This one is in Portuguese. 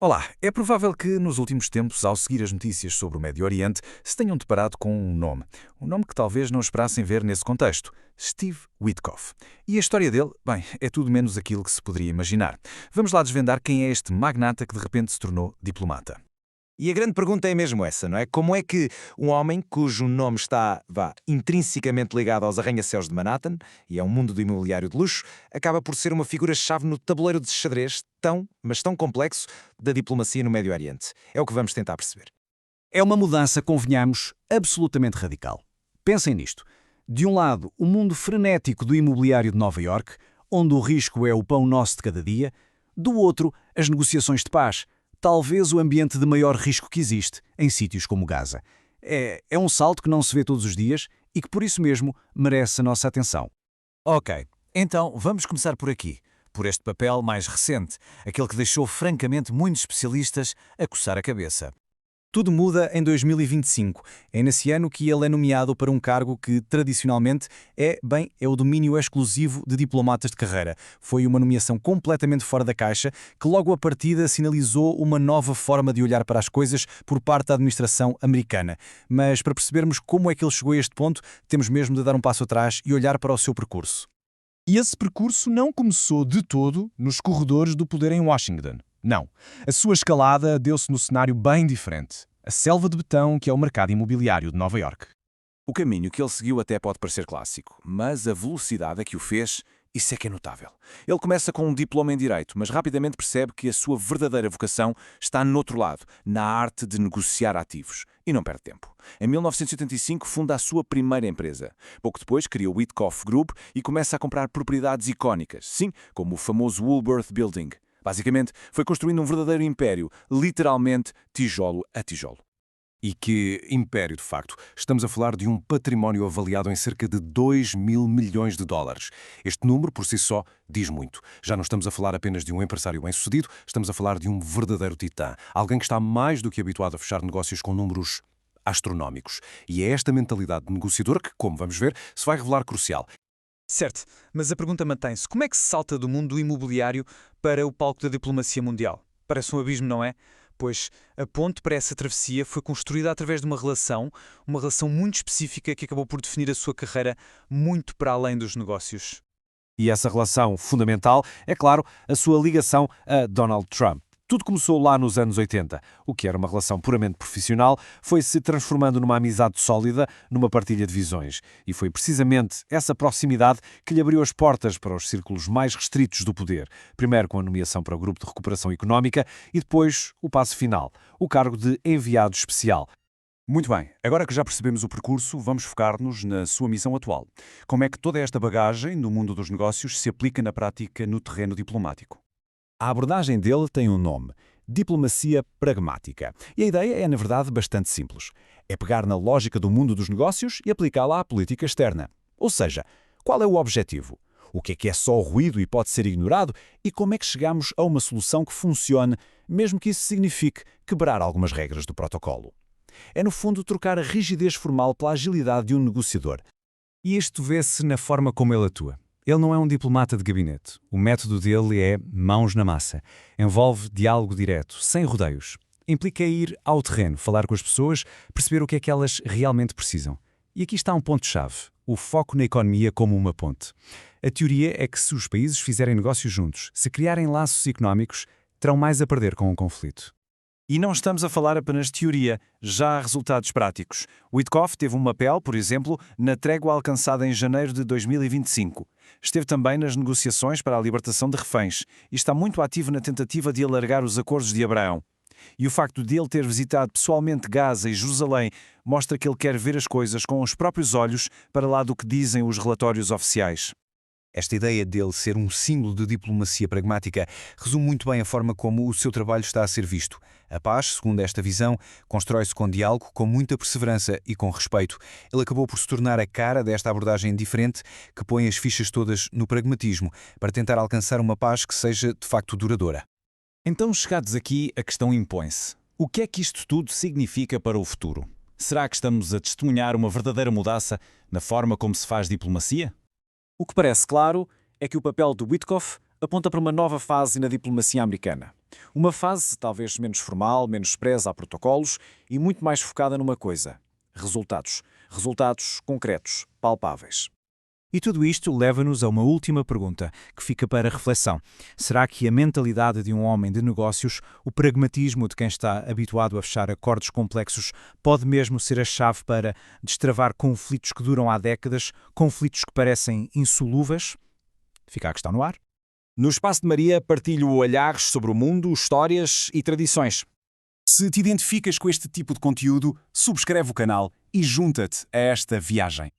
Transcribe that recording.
Olá, é provável que nos últimos tempos, ao seguir as notícias sobre o Médio Oriente, se tenham deparado com um nome que talvez não esperassem ver nesse contexto: Steve Witkoff. E a história dele, bem, é tudo menos aquilo que se poderia imaginar. Vamos lá desvendar quem é este magnata que de repente se tornou diplomata. E a grande pergunta é mesmo essa, não é? Como é que um homem cujo nome está, intrinsecamente ligado aos arranha-céus de Manhattan, e é um mundo do imobiliário de luxo, acaba por ser uma figura-chave no tabuleiro de xadrez tão, mas tão complexo da diplomacia no Médio Oriente? É o que vamos tentar perceber. É uma mudança, convenhamos, absolutamente radical. Pensem nisto. De um lado, o mundo frenético do imobiliário de Nova Iorque, onde o risco é o pão nosso de cada dia. Do outro, as negociações de paz, talvez o ambiente de maior risco que existe, em sítios como Gaza. É um salto que não se vê todos os dias e que, por isso mesmo, merece a nossa atenção. Ok, então vamos começar por aqui, por este papel mais recente, aquele que deixou francamente muitos especialistas a coçar a cabeça. Tudo muda em 2025. É nesse ano que ele é nomeado para um cargo que, tradicionalmente, é o domínio exclusivo de diplomatas de carreira. Foi uma nomeação completamente fora da caixa, que logo à partida sinalizou uma nova forma de olhar para as coisas por parte da administração americana. Mas para percebermos como é que ele chegou a este ponto, temos mesmo de dar um passo atrás e olhar para o seu percurso. E esse percurso não começou de todo nos corredores do poder em Washington. Não. A sua escalada deu-se no cenário bem diferente. A selva de betão que é o mercado imobiliário de Nova Iorque. O caminho que ele seguiu até pode parecer clássico, mas a velocidade a que o fez, isso é que é notável. Ele começa com um diploma em Direito, mas rapidamente percebe que a sua verdadeira vocação está no outro lado, na arte de negociar ativos. E não perde tempo. Em 1985 funda a sua primeira empresa. Pouco depois cria o Witkoff Group e começa a comprar propriedades icónicas, sim, como o famoso Woolworth Building. Basicamente, foi construindo um verdadeiro império, literalmente tijolo a tijolo. E que império, de facto. Estamos a falar de um património avaliado em cerca de 2 mil milhões de dólares. Este número, por si só, diz muito. Já não estamos a falar apenas de um empresário bem-sucedido, estamos a falar de um verdadeiro titã. Alguém que está mais do que habituado a fechar negócios com números astronómicos. E é esta mentalidade de negociador que, como vamos ver, se vai revelar crucial. Certo, mas a pergunta mantém-se. Como é que se salta do mundo do imobiliário para o palco da diplomacia mundial? Parece um abismo, não é? Pois a ponte para essa travessia foi construída através de uma relação muito específica que acabou por definir a sua carreira muito para além dos negócios. E essa relação fundamental é, claro, a sua ligação a Donald Trump. Tudo começou lá nos anos 80. O que era uma relação puramente profissional foi-se transformando numa amizade sólida, numa partilha de visões. E foi precisamente essa proximidade que lhe abriu as portas para os círculos mais restritos do poder. Primeiro com a nomeação para o Grupo de Recuperação Económica e depois o passo final, o cargo de enviado especial. Muito bem, agora que já percebemos o percurso, vamos focar-nos na sua missão atual. Como é que toda esta bagagem no mundo dos negócios se aplica na prática no terreno diplomático? A abordagem dele tem um nome: diplomacia pragmática. E a ideia é, na verdade, bastante simples. É pegar na lógica do mundo dos negócios e aplicá-la à política externa. Ou seja, qual é o objetivo? O que é só ruído e pode ser ignorado? E como é que chegamos a uma solução que funcione, mesmo que isso signifique quebrar algumas regras do protocolo? É, no fundo, trocar a rigidez formal pela agilidade de um negociador. E isto vê-se na forma como ele atua. Ele não é um diplomata de gabinete. O método dele é mãos na massa. Envolve diálogo direto, sem rodeios. Implica ir ao terreno, falar com as pessoas, perceber o que é que elas realmente precisam. E aqui está um ponto-chave: o foco na economia como uma ponte. A teoria é que se os países fizerem negócios juntos, se criarem laços económicos, terão mais a perder com um conflito. E não estamos a falar apenas de teoria, já há resultados práticos. Witkoff teve um papel, por exemplo, na trégua alcançada em janeiro de 2025. Esteve também nas negociações para a libertação de reféns e está muito ativo na tentativa de alargar os acordos de Abraão. E o facto de ele ter visitado pessoalmente Gaza e Jerusalém mostra que ele quer ver as coisas com os próprios olhos para lá do que dizem os relatórios oficiais. Esta ideia dele ser um símbolo de diplomacia pragmática resume muito bem a forma como o seu trabalho está a ser visto. A paz, segundo esta visão, constrói-se com diálogo, com muita perseverança e com respeito. Ele acabou por se tornar a cara desta abordagem diferente que põe as fichas todas no pragmatismo para tentar alcançar uma paz que seja de facto duradoura. Então, chegados aqui, a questão impõe-se. O que é que isto tudo significa para o futuro? Será que estamos a testemunhar uma verdadeira mudança na forma como se faz diplomacia? O que parece claro é que o papel de Witkoff aponta para uma nova fase na diplomacia americana. Uma fase talvez menos formal, menos presa a protocolos e muito mais focada numa coisa: resultados. Resultados concretos, palpáveis. E tudo isto leva-nos a uma última pergunta, que fica para reflexão. Será que a mentalidade de um homem de negócios, o pragmatismo de quem está habituado a fechar acordos complexos, pode mesmo ser a chave para destravar conflitos que duram há décadas, conflitos que parecem insolúveis? Fica a questão no ar. No Espaço de Maria partilho olhares sobre o mundo, histórias e tradições. Se te identificas com este tipo de conteúdo, subscreve o canal e junta-te a esta viagem.